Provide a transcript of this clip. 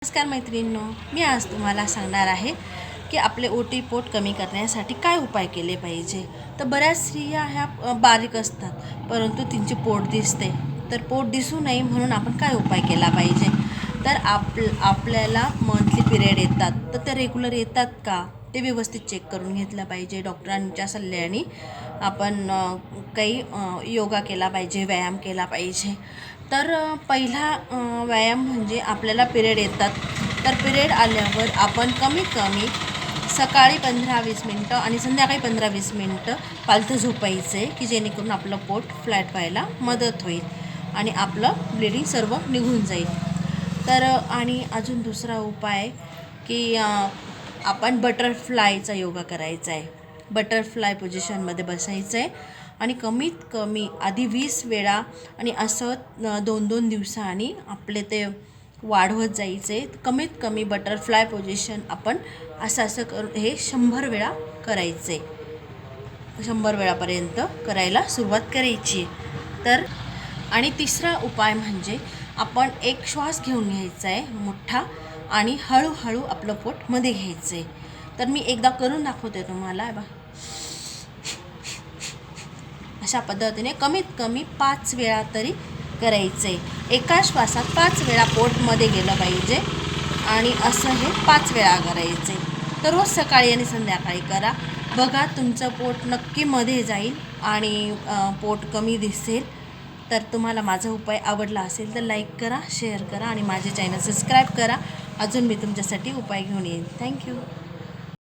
नमस्कार मैत्रिणींनो, मी आज तुम्हाला सांगणार आहे की आपले ओटी पोट कमी करण्यासाठी काय उपाय केले पाहिजे। तर बऱ्याच स्त्रिया ह्या बारीक असतात परंतु त्यांचे पोट दिसते, तर पोट दिसू नये म्हणून आपण काय उपाय केला पाहिजे। तर आपल्याला मंथली पिरियड येतात तर ते रेग्युलर येतात का ते व्यवस्थित चेक करून घेतलं पाहिजे। डॉक्टरांच्या सल्ल्याने आपण काही योगा केला पाहिजे, व्यायाम केला पाहिजे। तर पहिला व्यायाम म्हणजे आपल्याला पिरियड येतात, तर पिरियड आल्यावर आपण कमीत कमी सकाळी 15-20 मिनटं आणि संध्याकाळी 15-20 मिनटं पालथं झोपायचे की जेणेकरून आपलं पोट फ्लॅट व्हायला मदत होईल आणि आपलं ब्लिडिंग सर्व निघून जाईल। तर आणि अजून दुसरा उपाय की आपण बटरफ्लायचा योगा करायचा आहे। बटरफ्लाय पोझिशनमध्ये बसायचं आहे आणि कमीत कमी आधी 20 वेळा आणि असं 2-2 दिवसांनी आपले ते वाढवत जायचे। कमीत कमी बटरफ्लाय पोझिशन आपण असं करून हे 100 वेळा करायचे, 100 वेळापर्यंत करायला सुरुवात करायची। तर आणि तिसरा उपाय म्हणजे आपण एक श्वास घेऊन घ्यायचा आहे मोठा आणि हळूहळू आपलं पोट मध्ये घ्यायचं आहे। तर मी एकदा करून दाखवते तुम्हाला बघा। अशा पद्धतीने कमीत कमी 5 वेळा तरी करायचे। एका श्वासात 5 वेळा पोटमध्ये गेलं पाहिजे आणि असं हे 5 वेळा करायचे। तर रोज सकाळी आणि संध्याकाळी करा, बघा तुमचं पोट नक्की मध्ये जाईल आणि पोट कमी दिसेल। तर तुम्हाला माझा उपाय आवडला असेल तर लाईक करा, शेअर करा आणि माझे चॅनल सबस्क्राईब करा। अजून मी तुमच्यासाठी उपाय घेऊन येईन। थँक्यू।